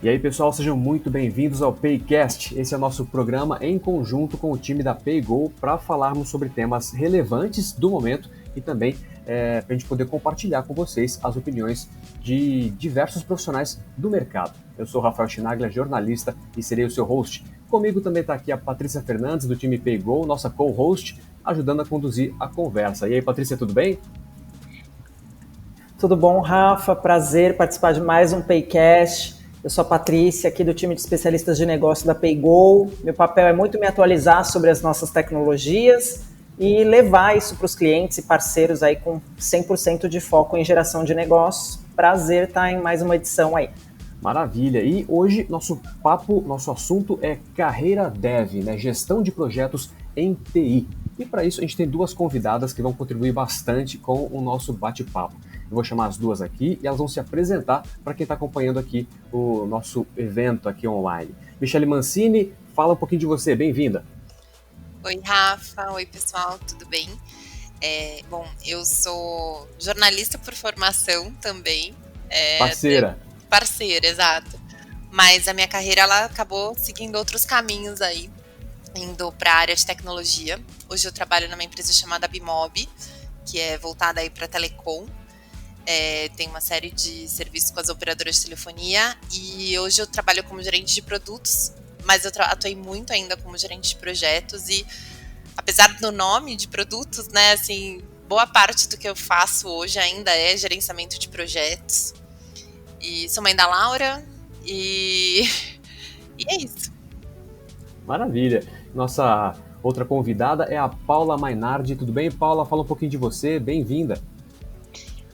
E aí, pessoal, sejam muito bem-vindos ao PayCast. Esse é o nosso programa em conjunto com o time da PayGo para falarmos sobre temas relevantes do momento e também para a gente poder compartilhar com vocês as opiniões de diversos profissionais do mercado. Eu sou o Rafael Chinaglia, jornalista e serei o seu host. Comigo também está aqui a Patrícia Fernandes, do time PayGo, nossa co-host, ajudando a conduzir a conversa. E aí, Patrícia, tudo bem? Tudo bom, Rafa? Prazer participar de mais um PayCast. Eu sou a Patrícia, aqui do time de especialistas de negócio da PayGo. Meu papel é muito me atualizar sobre as nossas tecnologias e levar isso para os clientes e parceiros aí com 100% de foco em geração de negócios. Prazer estar em mais uma edição aí. Maravilha! E hoje nosso assunto é carreira dev, né? Gestão de projetos em TI. E para isso a gente tem duas convidadas que vão contribuir bastante com o nosso bate-papo. Eu vou chamar as duas aqui e elas vão se apresentar para quem está acompanhando aqui o nosso evento aqui online. Michele Mancini, fala um pouquinho de você, bem-vinda. Oi, Rafa. Oi, pessoal, tudo bem? Bom, eu sou jornalista por formação também. Parceira. Parceira, exato. Mas a minha carreira, ela acabou seguindo outros caminhos aí, indo para a área de tecnologia. Hoje eu trabalho numa empresa chamada Bimob, que é voltada aí para telecom. Tem uma série de serviços com as operadoras de telefonia e hoje eu trabalho como gerente de produtos, mas eu atuei muito ainda como gerente de projetos e apesar do nome de produtos, né, assim, boa parte do que eu faço hoje ainda é gerenciamento de projetos. E sou mãe da Laura e é isso. Maravilha! Nossa outra convidada é a Paula Mainardi. Tudo bem, Paula? Fala um pouquinho de você, bem-vinda.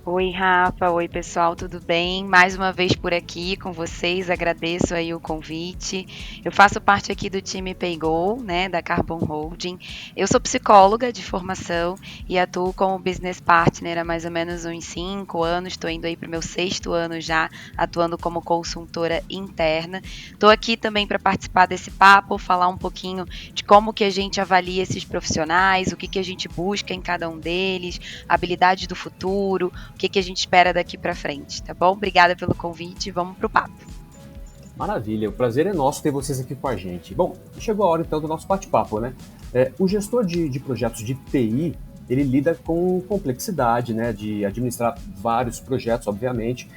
Oi, Rafa. Oi, pessoal, tudo bem? Mais uma vez por aqui com vocês, agradeço aí o convite. Eu faço parte aqui do time PayGo, né, da Carbon Holding. Eu sou psicóloga de formação e atuo como business partner há mais ou menos uns 5 anos, estou indo aí para o meu 6º ano já, atuando como consultora interna. Estou aqui também para participar desse papo, falar um pouquinho de como que a gente avalia esses profissionais, o que a gente busca em cada um deles, habilidades do futuro, o que a gente espera daqui para frente, tá bom? Obrigada pelo convite, vamos pro papo. Maravilha, o prazer é nosso ter vocês aqui com a gente. Bom, chegou a hora então do nosso bate-papo, né? O gestor de projetos de TI, ele lida com complexidade, né? De administrar vários projetos, obviamente,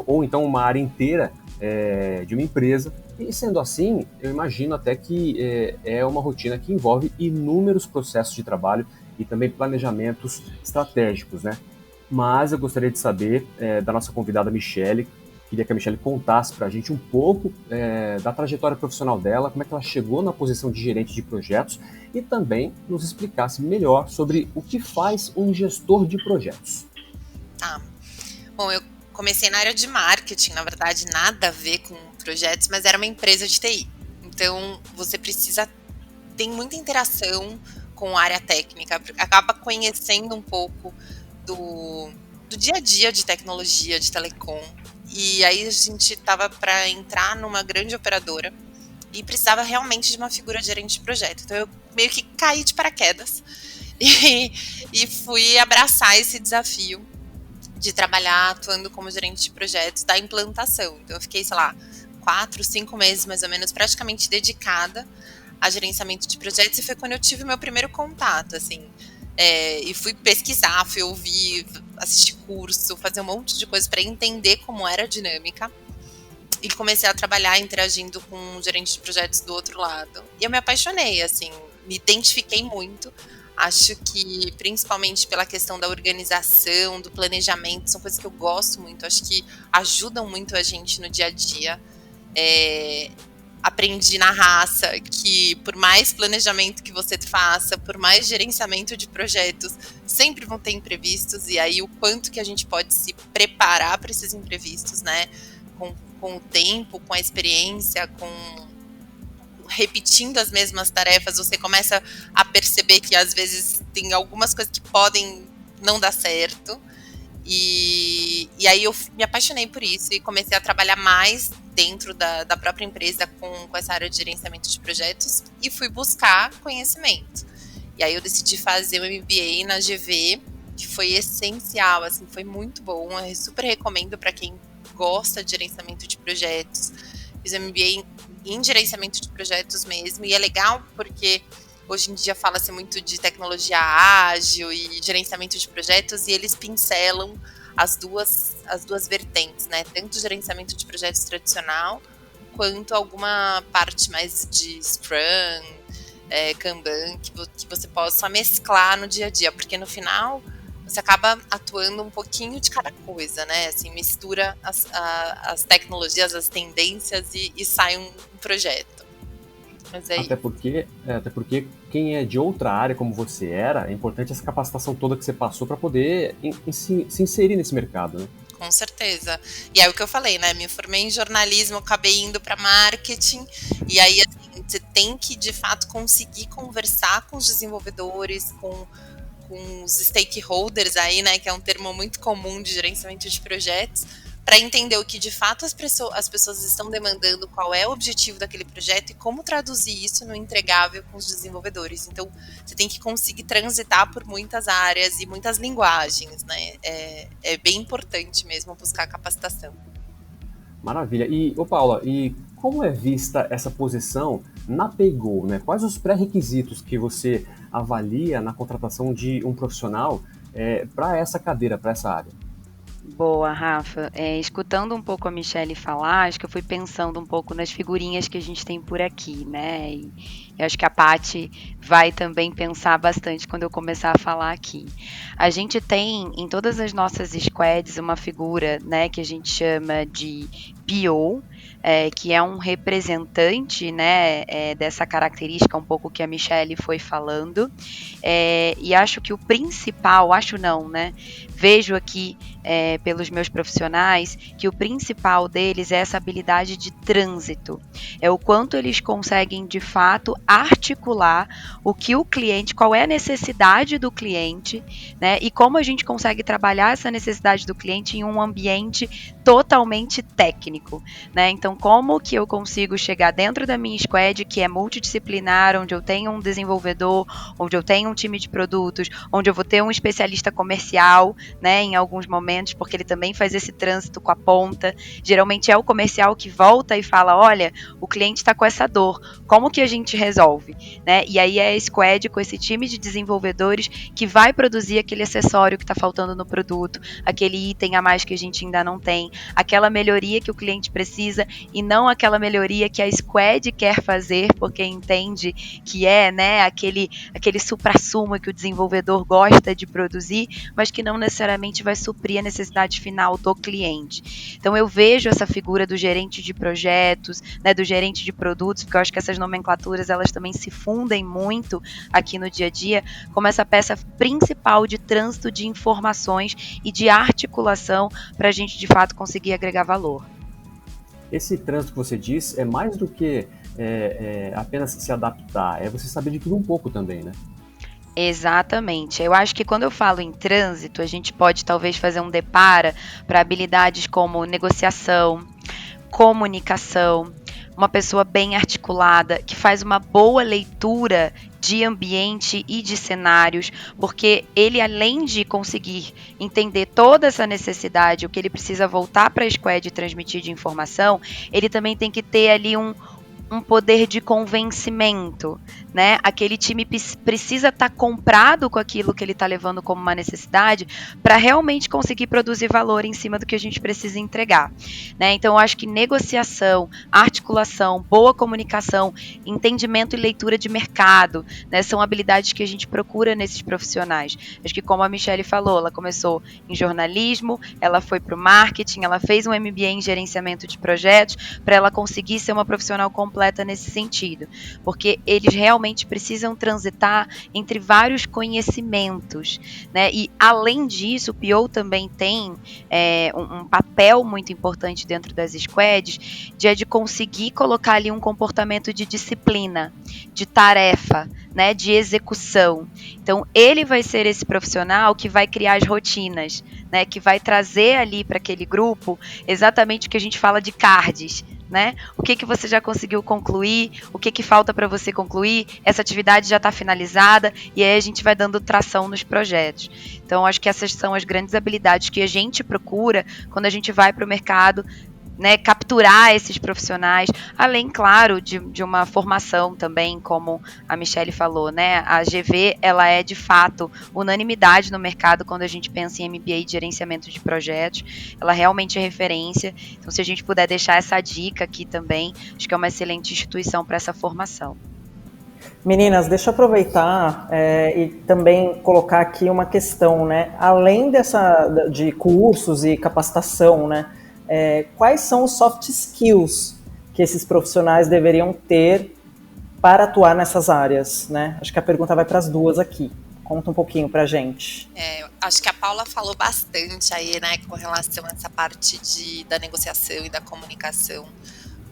ou então uma área inteira de uma empresa. E sendo assim, eu imagino até que é uma rotina que envolve inúmeros processos de trabalho e também planejamentos estratégicos, né? Mas eu gostaria de saber da nossa convidada Michele. Queria que a Michele contasse para a gente um pouco da trajetória profissional dela, como é que ela chegou na posição de gerente de projetos e também nos explicasse melhor sobre o que faz um gestor de projetos. Bom, eu comecei na área de marketing, na verdade nada a ver com projetos, mas era uma empresa de TI. Então você tem muita interação com a área técnica, acaba conhecendo um pouco do dia a dia de tecnologia, de telecom. E aí a gente estava para entrar numa grande operadora e precisava realmente de uma figura de gerente de projeto. Então eu meio que caí de paraquedas e fui abraçar esse desafio de trabalhar atuando como gerente de projetos da implantação. Então eu fiquei, sei lá, 4, 5 meses mais ou menos praticamente dedicada a gerenciamento de projetos e foi quando eu tive o meu primeiro contato, assim. E fui pesquisar, fui ouvir, assistir curso, fazer um monte de coisa para entender como era a dinâmica. E comecei a trabalhar interagindo com um gerente de projetos do outro lado. E eu me apaixonei, assim, me identifiquei muito. Acho que, principalmente pela questão da organização, do planejamento, são coisas que eu gosto muito. Acho que ajudam muito a gente no dia a dia. Aprendi na raça que por mais planejamento que você faça, por mais gerenciamento de projetos, sempre vão ter imprevistos, e aí o quanto que a gente pode se preparar para esses imprevistos, né? Com o tempo, com a experiência, repetindo as mesmas tarefas, você começa a perceber que às vezes tem algumas coisas que podem não dar certo. E aí eu me apaixonei por isso e comecei a trabalhar mais dentro da própria empresa com essa área de gerenciamento de projetos e fui buscar conhecimento. E aí eu decidi fazer o MBA na GV, que foi essencial, assim, foi muito bom. Eu super recomendo para quem gosta de gerenciamento de projetos, fiz um MBA em gerenciamento de projetos mesmo, e é legal porque hoje em dia fala-se muito de tecnologia ágil e gerenciamento de projetos, e eles pincelam as duas vertentes, né? Tanto o gerenciamento de projetos tradicional, quanto alguma parte mais de Scrum, Kanban, que você possa mesclar no dia a dia, porque no final você acaba atuando um pouquinho de cada coisa, né? Assim, mistura as tecnologias, as tendências e sai um projeto. Mas aí... Até porque quem é de outra área como você era, é importante essa capacitação toda que você passou para poder se inserir nesse mercado, né? Com certeza. E é o que eu falei, né? Me formei em jornalismo, acabei indo para marketing, e aí assim, você tem que, de fato, conseguir conversar com os desenvolvedores, com os stakeholders aí, né? Que é um termo muito comum de gerenciamento de projetos, para entender o que de fato as pessoas estão demandando, qual é o objetivo daquele projeto e como traduzir isso no entregável com os desenvolvedores. Então, você tem que conseguir transitar por muitas áreas e muitas linguagens, né? É bem importante mesmo buscar capacitação. Maravilha. E, Paula, e como é vista essa posição na PayGo, né? Quais os pré-requisitos que você avalia na contratação de um profissional para essa cadeira, para essa área? Boa, Rafa. Escutando um pouco a Michelle falar, acho que eu fui pensando um pouco nas figurinhas que a gente tem por aqui, né? E eu acho que a Paty vai também pensar bastante quando eu começar a falar aqui. A gente tem em todas as nossas squads uma figura, né, que a gente chama de PO, que é um representante, né, dessa característica um pouco que a Michelle foi falando, e acho que o principal, acho não, né, vejo aqui pelos meus profissionais que o principal deles é essa habilidade de trânsito, é o quanto eles conseguem de fato articular o que o cliente, qual é a necessidade do cliente, né, e como a gente consegue trabalhar essa necessidade do cliente em um ambiente totalmente técnico, né? Então, como que eu consigo chegar dentro da minha squad, que é multidisciplinar, onde eu tenho um desenvolvedor, onde eu tenho um time de produtos, onde eu vou ter um especialista comercial, né, em alguns momentos, porque ele também faz esse trânsito com a ponta. Geralmente é o comercial que volta e fala, olha, o cliente está com essa dor, como que a gente resolve, né? E aí é a squad com esse time de desenvolvedores que vai produzir aquele acessório que está faltando no produto, aquele item a mais que a gente ainda não tem, aquela melhoria que o cliente precisa e não aquela melhoria que a squad quer fazer porque entende que é, né, aquele suprassumo que o desenvolvedor gosta de produzir, mas que não necessariamente vai suprir a necessidade final do cliente. Então eu vejo essa figura do gerente de projetos, né, do gerente de produtos, porque eu acho que essas nomenclaturas elas também se fundem muito aqui no dia a dia, como essa peça principal de trânsito de informações e de articulação para a gente de fato conseguir agregar valor. Esse trânsito que você diz é mais do que apenas se adaptar, é você saber de tudo um pouco também, né? Exatamente. Eu acho que quando eu falo em trânsito, a gente pode talvez fazer um depara para habilidades como negociação, comunicação, uma pessoa bem articulada, que faz uma boa leitura de ambiente e de cenários, porque ele, além de conseguir entender toda essa necessidade, o que ele precisa voltar para a squad e transmitir de informação, ele também tem que ter ali um poder de convencimento, né? Aquele time precisa estar comprado com aquilo que ele está levando como uma necessidade para realmente conseguir produzir valor em cima do que a gente precisa entregar, né? Então, eu acho que negociação, articulação, boa comunicação, entendimento e leitura de mercado, né? São habilidades que a gente procura nesses profissionais. Acho que, como a Michelle falou, ela começou em jornalismo, ela foi para o marketing, ela fez um MBA em gerenciamento de projetos para ela conseguir ser uma profissional completa nesse sentido, porque eles realmente precisam transitar entre vários conhecimentos, né? E além disso, o PO também tem um papel muito importante dentro das squads, de conseguir colocar ali um comportamento de disciplina, de tarefa, né? De execução. Então, ele vai ser esse profissional que vai criar as rotinas, né? Que vai trazer ali para aquele grupo exatamente o que a gente fala de cards, né? O que você já conseguiu concluir, o que falta para você concluir, essa atividade já está finalizada, e aí a gente vai dando tração nos projetos. Então, acho que essas são as grandes habilidades que a gente procura quando a gente vai para o mercado né, capturar esses profissionais, além, claro, de uma formação também, como a Michelle falou, né? A GV, ela é, de fato, unanimidade no mercado quando a gente pensa em MBA de gerenciamento de projetos. Ela realmente é referência. Então, se a gente puder deixar essa dica aqui também, acho que é uma excelente instituição para essa formação. Meninas, deixa eu aproveitar e também colocar aqui uma questão, né? Além de cursos e capacitação, né? Quais são os soft skills que esses profissionais deveriam ter para atuar nessas áreas, né? Acho que a pergunta vai para as duas aqui. Conta um pouquinho para a gente. Acho que a Paula falou bastante aí, né, com relação a essa parte da negociação e da comunicação.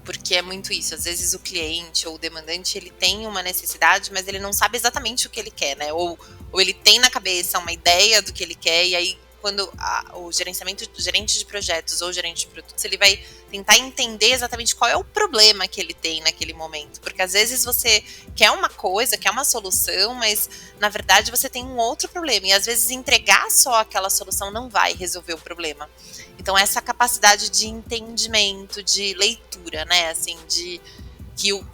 Porque é muito isso, às vezes o cliente ou o demandante, ele tem uma necessidade, mas ele não sabe exatamente o que ele quer, né? Ou ele tem na cabeça uma ideia do que ele quer, e aí quando o gerente de projetos ou gerente de produtos, ele vai tentar entender exatamente qual é o problema que ele tem naquele momento. Porque às vezes você quer uma coisa, quer uma solução, mas na verdade você tem um outro problema. E às vezes entregar só aquela solução não vai resolver o problema. Então essa capacidade de entendimento, de leitura, né, assim,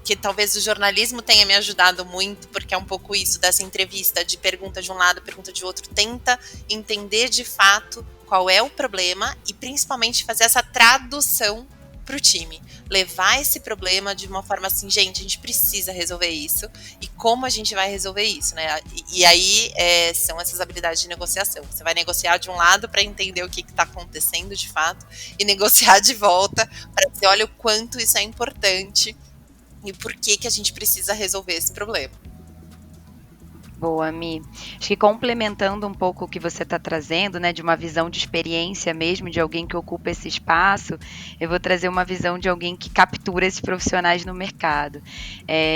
que talvez o jornalismo tenha me ajudado muito, porque é um pouco isso, dessa entrevista, de pergunta de um lado, pergunta de outro, tenta entender de fato qual é o problema e principalmente fazer essa tradução para o time, levar esse problema de uma forma assim, gente, a gente precisa resolver isso, e como a gente vai resolver isso, né? E aí são essas habilidades de negociação. Você vai negociar de um lado para entender o que está acontecendo de fato, e negociar de volta para dizer, olha o quanto isso é importante e por que a gente precisa resolver esse problema. Boa, Mi. Acho que complementando um pouco o que você está trazendo, né, de uma visão de experiência mesmo, de alguém que ocupa esse espaço, eu vou trazer uma visão de alguém que captura esses profissionais no mercado.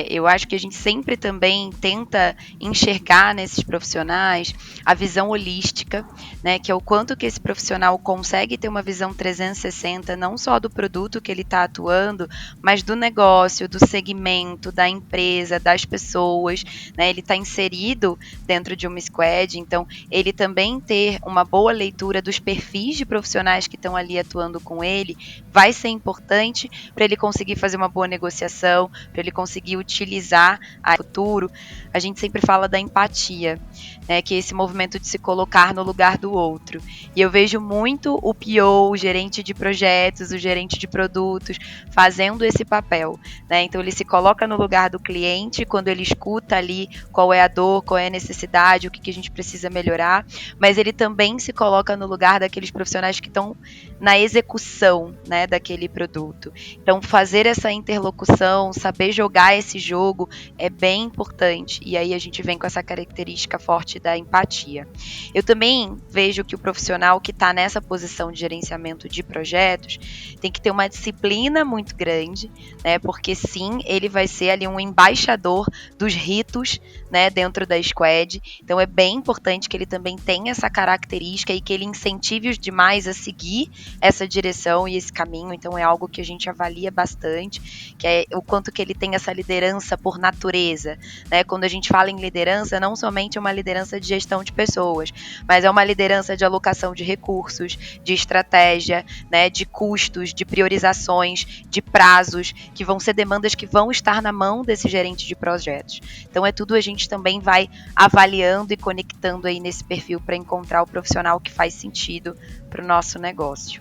Eu acho que a gente sempre também tenta enxergar nesses profissionais a visão holística, né, que é o quanto que esse profissional consegue ter uma visão 360, não só do produto que ele está atuando, mas do negócio, do segmento, da empresa, das pessoas, né, ele está inserido dentro de uma squad, então ele também ter uma boa leitura dos perfis de profissionais que estão ali atuando com ele vai ser importante para ele conseguir fazer uma boa negociação, para ele conseguir utilizar no futuro. A gente sempre fala da empatia, né, que é esse movimento de se colocar no lugar do outro, e eu vejo muito o PO, o gerente de projetos, o gerente de produtos fazendo esse papel, né? Então ele se coloca no lugar do cliente quando ele escuta ali qual é a dor, qual é a necessidade, o que a gente precisa melhorar, mas ele também se coloca no lugar daqueles profissionais que estão na execução, né, daquele produto. Então, fazer essa interlocução, saber jogar esse jogo é bem importante, e aí a gente vem com essa característica forte da empatia. Eu também vejo que o profissional que está nessa posição de gerenciamento de projetos tem que ter uma disciplina muito grande, né, porque sim, ele vai ser ali um embaixador dos ritos, né, dentro da squad, então é bem importante que ele também tenha essa característica e que ele incentive os demais a seguir essa direção e esse caminho. Então é algo que a gente avalia bastante, que é o quanto que ele tem essa liderança por natureza, né? Quando a gente fala em liderança, não somente é uma liderança de gestão de pessoas, mas é uma liderança de alocação de recursos, de estratégia, né, de custos, de priorizações, de prazos, que vão ser demandas que vão estar na mão desse gerente de projetos. Então é tudo, a gente também vai avaliando e conectando aí nesse perfil para encontrar o profissional que faz sentido para o nosso negócio.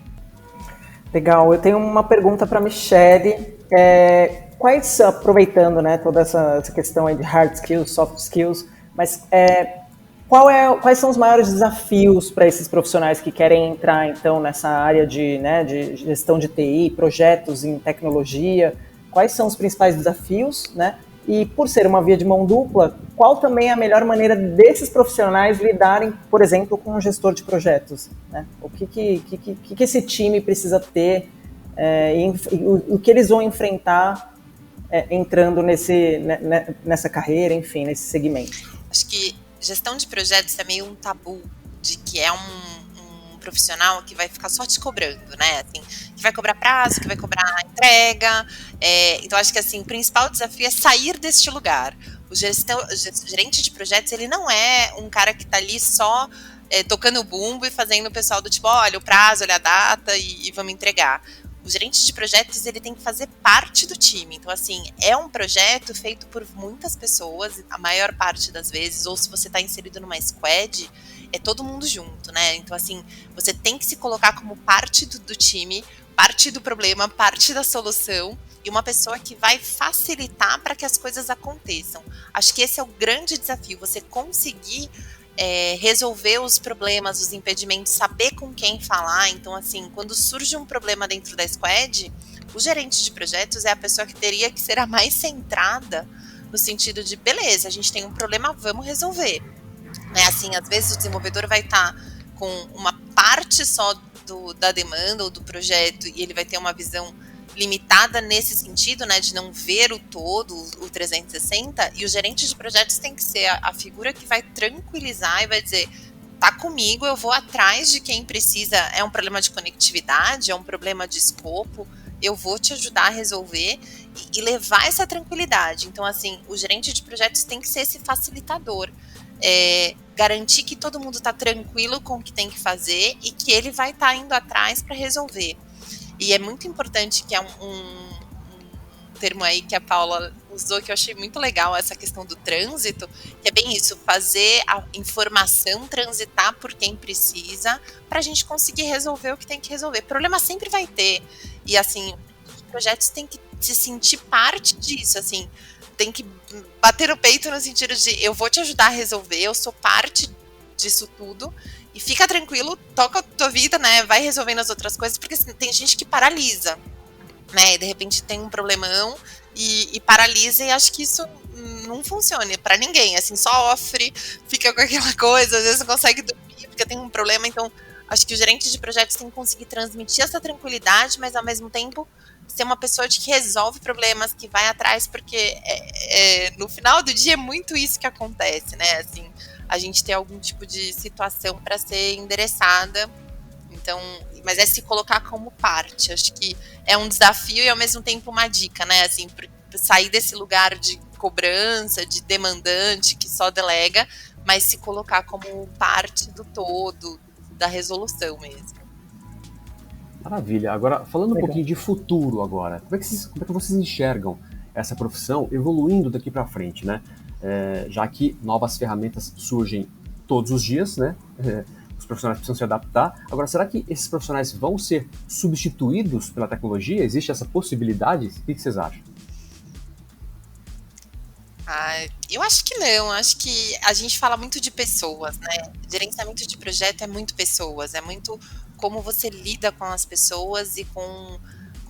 Legal, eu tenho uma pergunta para a Michelle. Aproveitando, né, toda essa questão aí de hard skills, soft skills, mas quais são os maiores desafios para esses profissionais que querem entrar, então, nessa área de gestão de TI, projetos em tecnologia? Quais são os principais desafios, né? E por ser uma via de mão dupla, qual também é a melhor maneira desses profissionais lidarem, por exemplo, com um gestor de projetos, né? O que esse time precisa ter, o que eles vão enfrentar entrando nessa carreira, enfim, nesse segmento? Acho que gestão de projetos é meio um tabu, de que é um profissional que vai ficar só te cobrando, né? Assim, que vai cobrar prazo, que vai cobrar entrega. Então, acho que assim, o principal desafio é sair deste lugar. O gerente de projetos, ele não é um cara que está ali só tocando o bumbo e fazendo o pessoal do tipo, olha o prazo, olha a data e vamos entregar. o gerente de projetos, ele tem que fazer parte do time. Então, assim, é um projeto feito por muitas pessoas, a maior parte das vezes, ou se você está inserido numa squad, é todo mundo junto, né? Então, assim, você tem que se colocar como parte do time, parte do problema, parte da solução, e uma pessoa que vai facilitar para que as coisas aconteçam. Acho que esse é o grande desafio, você conseguir resolver os problemas, os impedimentos, saber com quem falar. Então, assim, quando surge um problema dentro da squad, o gerente de projetos é a pessoa que teria que ser a mais centrada no sentido de, beleza, a gente tem um problema, vamos resolver. Né? Assim, às vezes o desenvolvedor vai estar com uma parte só da demanda ou do projeto e ele vai ter uma visão limitada nesse sentido, né, de não ver o todo, o 360, e o gerente de projetos tem que ser a figura que vai tranquilizar e vai dizer, tá comigo, eu vou atrás de quem precisa, é um problema de conectividade, é um problema de escopo, eu vou te ajudar a resolver e levar essa tranquilidade. Então, assim, o gerente de projetos tem que ser esse facilitador, garantir que todo mundo tá tranquilo com o que tem que fazer e que ele vai estar indo atrás para resolver. E é muito importante, que é um termo aí que a Paula usou, que eu achei muito legal, essa questão do trânsito, que é bem isso, fazer a informação transitar por quem precisa, para a gente conseguir resolver o que tem que resolver. Problema sempre vai ter, e assim, os projetos têm que se sentir parte disso, assim, tem que bater no peito no sentido de, eu vou te ajudar a resolver, eu sou parte disso tudo, e fica tranquilo, toca a tua vida, né, vai resolvendo as outras coisas, porque assim, tem gente que paralisa, né, e de repente tem um problemão e paralisa, e acho que isso não funciona para ninguém, assim, sofre, fica com aquela coisa, às vezes não consegue dormir porque tem um problema. Então acho que o gerente de projetos tem que conseguir transmitir essa tranquilidade, mas ao mesmo tempo ser uma pessoa que resolve problemas, que vai atrás, porque no final do dia é muito isso que acontece, né, assim, a gente tem algum tipo de situação para ser endereçada. Então, mas é se colocar como parte. Acho que é um desafio e ao mesmo tempo uma dica, né? Assim, sair desse lugar de cobrança, de demandante que só delega, mas se colocar como parte do todo, da resolução mesmo. Maravilha. Agora, falando um pouquinho de futuro agora, como é que vocês enxergam essa profissão evoluindo daqui para frente, né? Já que novas ferramentas surgem todos os dias, né? Os profissionais precisam se adaptar. Agora, será que esses profissionais vão ser substituídos pela tecnologia? Existe essa possibilidade? O que vocês acham? Eu acho que não. Acho que a gente fala muito de pessoas, né? Gerenciamento de projeto é muito pessoas, é muito como você lida com as pessoas e com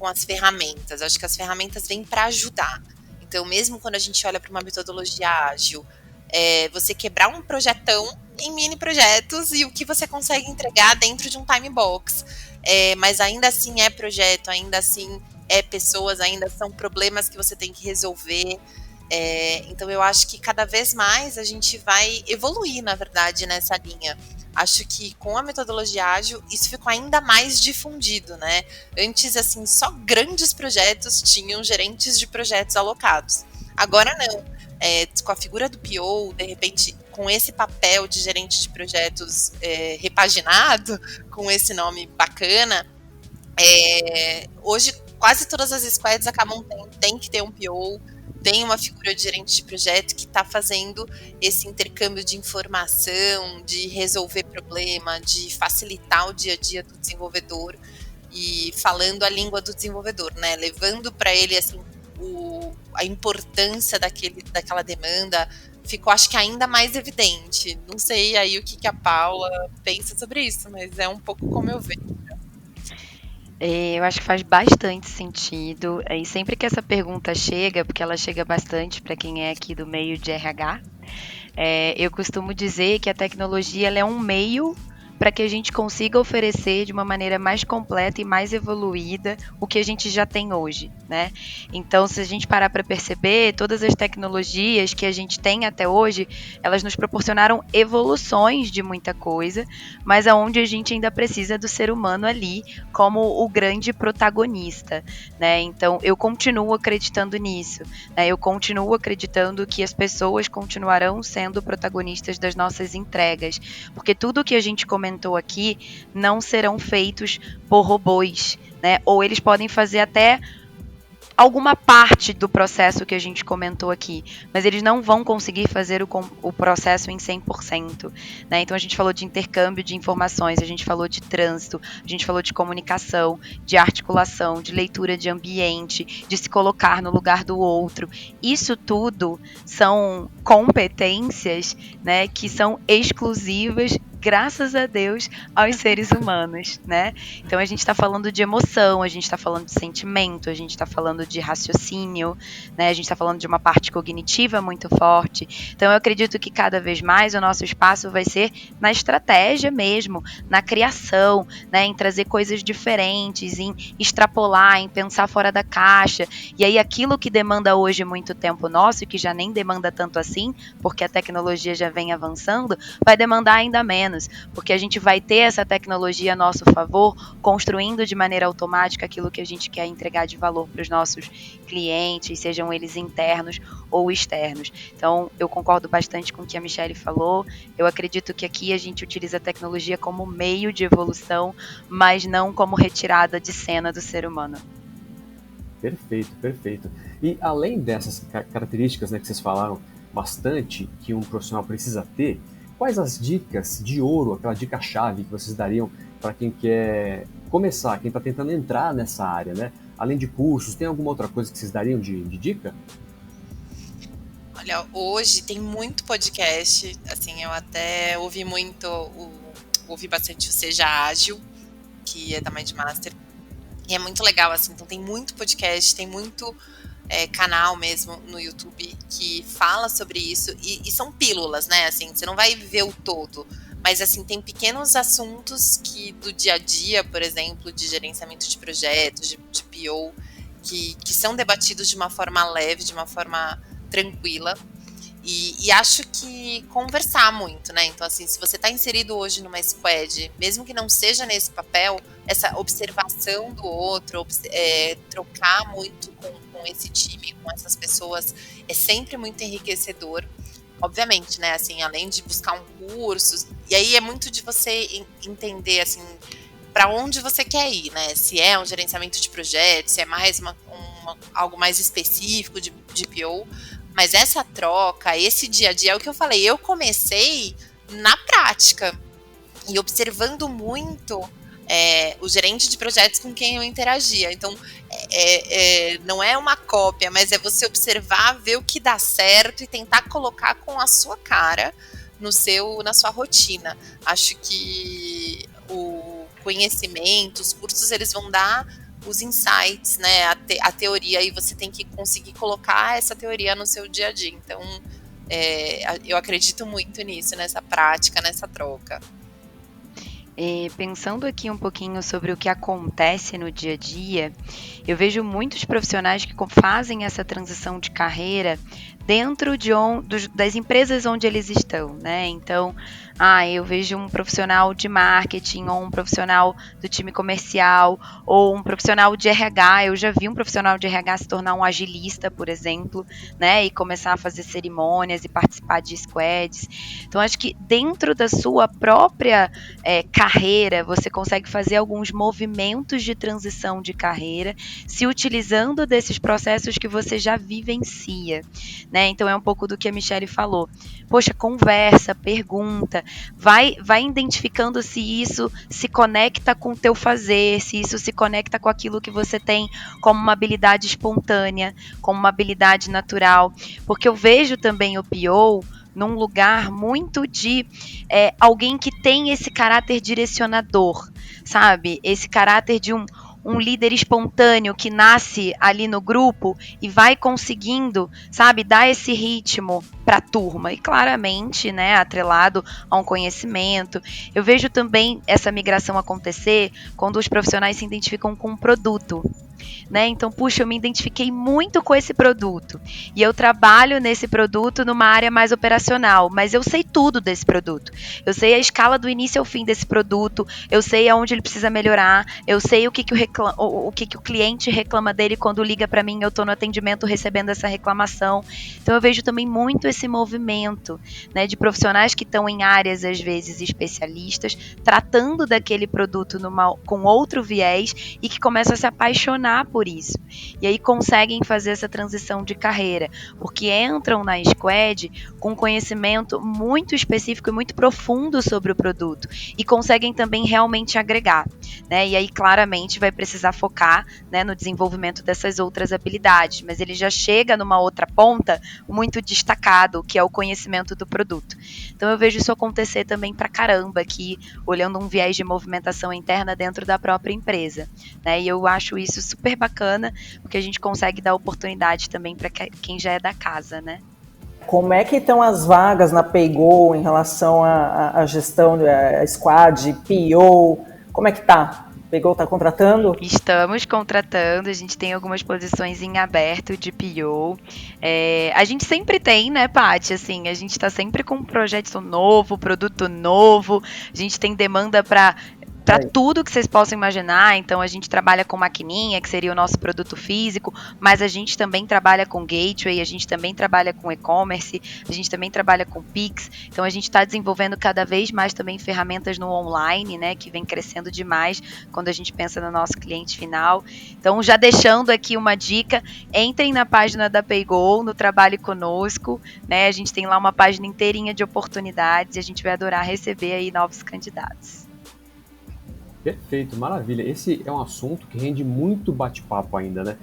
as ferramentas. Acho que as ferramentas vêm para ajudar. Então, mesmo quando a gente olha para uma metodologia ágil, você quebrar um projetão em mini projetos e o que você consegue entregar dentro de um time box. Mas ainda assim é projeto, ainda assim é pessoas, ainda são problemas que você tem que resolver. Então eu acho que cada vez mais a gente vai evoluir, na verdade, nessa linha. Acho que com a metodologia ágil isso ficou ainda mais difundido, né? Antes, assim, só grandes projetos tinham gerentes de projetos alocados. Agora não. Com a figura do PO, de repente, com esse papel de gerente de projetos repaginado, com esse nome bacana, hoje quase todas as squads acabam tem que ter um PO, tem uma figura de gerente de projeto que está fazendo esse intercâmbio de informação, de resolver problema, de facilitar o dia a dia do desenvolvedor e falando a língua do desenvolvedor, né? Levando para ele assim, a importância daquela demanda ficou, acho que ainda mais evidente. Não sei aí o que a Paula pensa sobre isso, mas é um pouco como eu vejo. Eu acho que faz bastante sentido. E sempre que essa pergunta chega, porque ela chega bastante para quem é aqui do meio de RH, eu costumo dizer que a tecnologia ela é um meio para que a gente consiga oferecer de uma maneira mais completa e mais evoluída o que a gente já tem hoje, né? Então, se a gente parar para perceber, todas as tecnologias que a gente tem até hoje, elas nos proporcionaram evoluções de muita coisa, mas aonde a gente ainda precisa do ser humano ali como o grande protagonista, né? Então, eu continuo acreditando nisso, né? Eu continuo acreditando que as pessoas continuarão sendo protagonistas das nossas entregas, porque tudo que a gente começou comentou aqui não serão feitos por robôs, né? Ou eles podem fazer até alguma parte do processo que a gente comentou aqui, mas eles não vão conseguir fazer o processo em 100%, né? Então a gente falou de intercâmbio de informações, a gente falou de trânsito, a gente falou de comunicação, de articulação, de leitura de ambiente, de se colocar no lugar do outro. Isso tudo são competências, né, que são exclusivas, graças a Deus, aos seres humanos, né? Então a gente está falando de emoção, a gente está falando de sentimento, a gente está falando de raciocínio, né? A gente está falando de uma parte cognitiva muito forte. Então eu acredito que cada vez mais o nosso espaço vai ser na estratégia mesmo, na criação, né? Em trazer coisas diferentes, em extrapolar, em pensar fora da caixa. E aí aquilo que demanda hoje muito tempo nosso, que já nem demanda tanto assim, porque a tecnologia já vem avançando, vai demandar ainda menos, porque a gente vai ter essa tecnologia a nosso favor, construindo de maneira automática aquilo que a gente quer entregar de valor para os nossos clientes, sejam eles internos ou externos. Então, eu concordo bastante com o que a Michelle falou. Eu acredito que aqui a gente utiliza a tecnologia como meio de evolução, mas não como retirada de cena do ser humano. Perfeito, perfeito. E além dessas características, né, que vocês falaram bastante que um profissional precisa ter, quais as dicas de ouro, aquela dica-chave que vocês dariam para quem quer começar, quem está tentando entrar nessa área, né? Além de cursos, tem alguma outra coisa que vocês dariam de dica? Olha, hoje tem muito podcast, assim, eu até ouvi bastante o Seja Ágil, que é da Mindmaster, e é muito legal, assim, então tem muito podcast, tem muito canal mesmo no YouTube que fala sobre isso, e são pílulas, né, assim, você não vai ver o todo, mas assim, tem pequenos assuntos que do dia a dia, por exemplo, de gerenciamento de projetos, de PO, que são debatidos de uma forma leve, de uma forma tranquila, e acho que conversar muito, né, então assim, se você está inserido hoje numa squad, mesmo que não seja nesse papel, essa observação do outro, trocar muito com esse time, com essas pessoas, é sempre muito enriquecedor. Obviamente, né, assim, além de buscar um curso, e aí é muito de você entender, assim, para onde você quer ir, né, se é um gerenciamento de projetos, se é mais algo mais específico de PO, mas essa troca, esse dia a dia, é o que eu falei, eu comecei na prática, e observando muito o gerente de projetos com quem eu interagia. Então, não é uma cópia, mas é você observar, ver o que dá certo e tentar colocar com a sua cara na sua rotina. Acho que o conhecimento, os cursos, eles vão dar os insights, né, a teoria, e você tem que conseguir colocar essa teoria no seu dia a dia. Então, eu acredito muito nisso, nessa prática, nessa troca. Pensando aqui um pouquinho sobre o que acontece no dia a dia, eu vejo muitos profissionais que fazem essa transição de carreira dentro das empresas onde eles estão, né? Então, eu vejo um profissional de marketing, ou um profissional do time comercial, ou um profissional de RH. Eu já vi um profissional de RH se tornar um agilista, por exemplo, né? E começar a fazer cerimônias e participar de squads. Então, acho que dentro da sua própria carreira, você consegue fazer alguns movimentos de transição de carreira, se utilizando desses processos que você já vivencia, né? Então, é um pouco do que a Michelle falou. Poxa, conversa, pergunta, vai identificando se isso se conecta com o teu fazer, se isso se conecta com aquilo que você tem como uma habilidade espontânea, como uma habilidade natural, porque eu vejo também o PO num lugar muito de alguém que tem esse caráter direcionador, sabe? Esse caráter de um líder espontâneo que nasce ali no grupo e vai conseguindo, sabe, dar esse ritmo para a turma. E claramente, né, atrelado a um conhecimento. Eu vejo também essa migração acontecer quando os profissionais se identificam com um produto, né? Então, puxa, eu me identifiquei muito com esse produto e eu trabalho nesse produto numa área mais operacional, mas eu sei tudo desse produto. Eu sei a escala do início ao fim desse produto, eu sei aonde ele precisa melhorar, eu sei o que o cliente reclama dele quando liga para mim, eu estou no atendimento recebendo essa reclamação. Então, eu vejo também muito esse movimento, né, de profissionais que estão em áreas, às vezes, especialistas, tratando daquele produto com outro viés e que começam a se apaixonar por isso. E aí conseguem fazer essa transição de carreira, porque entram na Squad com conhecimento muito específico e muito profundo sobre o produto e conseguem também realmente agregar, né? E aí claramente vai precisar focar, né, no desenvolvimento dessas outras habilidades, mas ele já chega numa outra ponta muito destacado, que é o conhecimento do produto. Então eu vejo isso acontecer também pra caramba aqui, olhando um viés de movimentação interna dentro da própria empresa, né? E eu acho isso super bacana, porque a gente consegue dar oportunidade também para quem já é da casa, né? Como é que estão as vagas na PayGo em relação à gestão da Squad, PO? Como é que tá? PayGo está contratando? Estamos contratando, a gente tem algumas posições em aberto de PO. A gente sempre tem, né, Paty? Assim, a gente está sempre com um projeto novo, produto novo, a gente tem demanda para tudo que vocês possam imaginar. Então a gente trabalha com maquininha, que seria o nosso produto físico, mas a gente também trabalha com gateway, a gente também trabalha com e-commerce, a gente também trabalha com Pix. Então a gente está desenvolvendo cada vez mais também ferramentas no online, né, que vem crescendo demais quando a gente pensa no nosso cliente final. Então já deixando aqui uma dica, entrem na página da PayGo, no Trabalhe Conosco, né, a gente tem lá uma página inteirinha de oportunidades e a gente vai adorar receber aí novos candidatos. Perfeito, maravilha. Esse é um assunto que rende muito bate-papo ainda, né?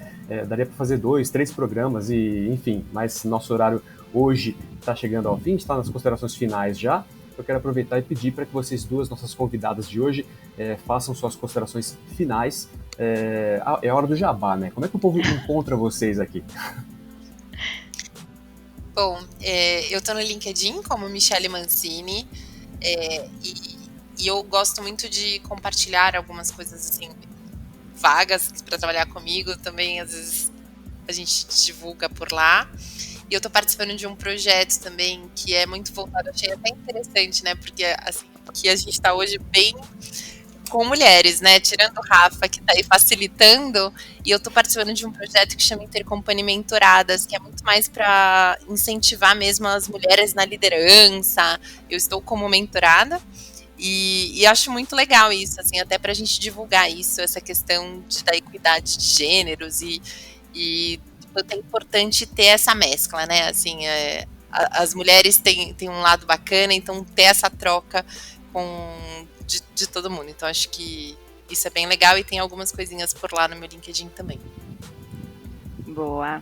Daria para fazer 2, 3 programas e, enfim, mas nosso horário hoje está chegando ao fim, está nas considerações finais já. Eu quero aproveitar e pedir para que vocês duas, nossas convidadas de hoje, façam suas considerações finais. É hora do jabá, né? Como é que o povo encontra vocês aqui? Bom, eu estou no LinkedIn como Michele Mancini e eu gosto muito de compartilhar algumas coisas assim, vagas para trabalhar comigo. Também, às vezes, a gente divulga por lá. E eu estou participando de um projeto também que é muito voltado, achei até interessante, né? Porque assim, aqui a gente está hoje bem com mulheres, né? Tirando o Rafa, que está aí facilitando, e eu estou participando de um projeto que chama Intercompany Mentoradas, que é muito mais para incentivar mesmo as mulheres na liderança. Eu estou como mentorada. E acho muito legal isso, assim, até para a gente divulgar isso, essa questão da equidade de gêneros e é importante ter essa mescla, né? Assim, as mulheres têm um lado bacana, então ter essa troca de todo mundo. Então acho que isso é bem legal e tem algumas coisinhas por lá no meu LinkedIn também. Boa.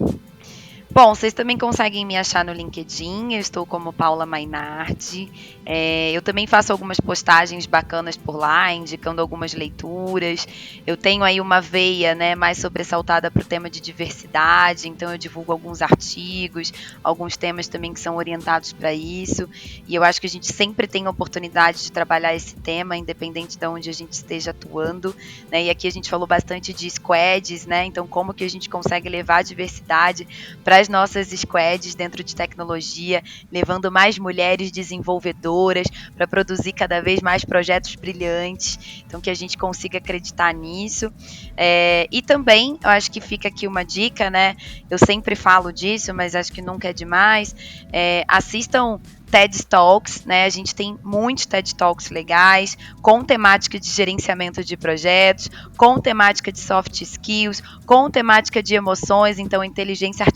Bom, vocês também conseguem me achar no LinkedIn, eu estou como Paula Mainardi. Eu também faço algumas postagens bacanas por lá, indicando algumas leituras. Eu tenho aí uma veia, né, mais sobressaltada para o tema de diversidade, então eu divulgo alguns artigos, alguns temas também que são orientados para isso. E eu acho que a gente sempre tem a oportunidade de trabalhar esse tema, independente de onde a gente esteja atuando, né? E aqui a gente falou bastante de squads, né? Então como que a gente consegue levar a diversidade para as nossas squads dentro de tecnologia, levando mais mulheres desenvolvedoras para produzir cada vez mais projetos brilhantes, então que a gente consiga acreditar nisso. E também, eu acho que fica aqui uma dica, né? Eu sempre falo disso, mas acho que nunca é demais. Assistam TED Talks, né? A gente tem muitos TED Talks legais, com temática de gerenciamento de projetos, com temática de soft skills, com temática de emoções, então inteligência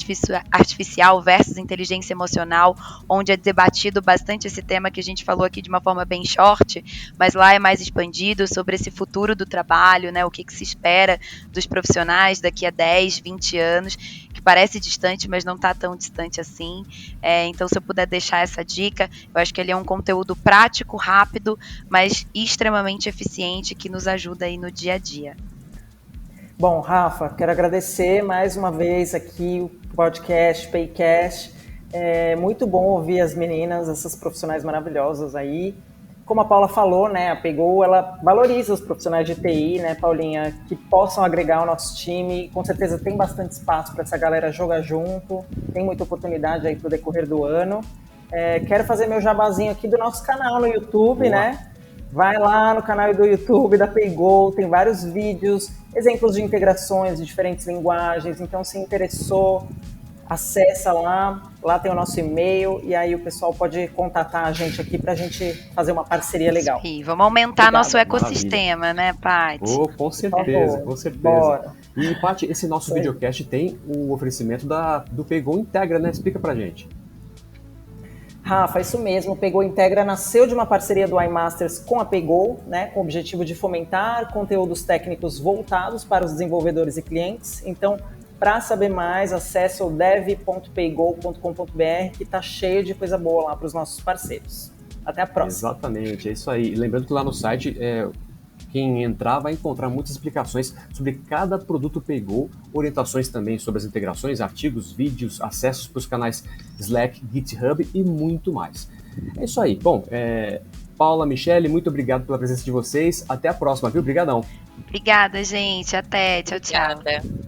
artificial versus inteligência emocional, onde é debatido bastante esse tema que a gente falou aqui de uma forma bem short, mas lá é mais expandido sobre esse futuro do trabalho, né? O que se espera dos profissionais daqui a 10, 20 anos, que parece distante, mas não está tão distante assim. Então, se eu puder deixar essa dica, eu acho que ele é um conteúdo prático, rápido, mas extremamente eficiente, que nos ajuda aí no dia a dia. Bom, Rafa, quero agradecer mais uma vez aqui o podcast, Paycast. É muito bom ouvir as meninas, essas profissionais maravilhosas aí. Como a Paula falou, né, a PayGo, ela valoriza os profissionais de TI, né, Paulinha, que possam agregar ao nosso time. Com certeza tem bastante espaço para essa galera jogar junto, tem muita oportunidade aí para o decorrer do ano. Quero fazer meu jabazinho aqui do nosso canal no YouTube, Boa. Né? Vai lá no canal do YouTube da PayGo, tem vários vídeos, exemplos de integrações de diferentes linguagens, então se interessou, acessa lá. Lá tem o nosso e-mail e aí o pessoal pode contatar a gente aqui para a gente fazer uma parceria legal. Sim, vamos aumentar nosso ecossistema, né, Paty? Com certeza, com certeza. Bora. E, Paty, esse nosso videocast tem o oferecimento do Paygo Integra, né? Explica pra gente. Rafa, isso mesmo, o Paygo Integra nasceu de uma parceria do iMasters com a Paygo, né, com o objetivo de fomentar conteúdos técnicos voltados para os desenvolvedores e clientes. Então, para saber mais, acesse o dev.paygo.com.br, que está cheio de coisa boa lá para os nossos parceiros. Até a próxima. Exatamente, é isso aí. Lembrando que lá no site, quem entrar vai encontrar muitas explicações sobre cada produto Paygo, orientações também sobre as integrações, artigos, vídeos, acessos para os canais Slack, GitHub e muito mais. É isso aí. Bom, Paula, Michele, muito obrigado pela presença de vocês. Até a próxima, viu? Obrigadão. Obrigada, gente. Até. Tchau, tchau. Obrigada.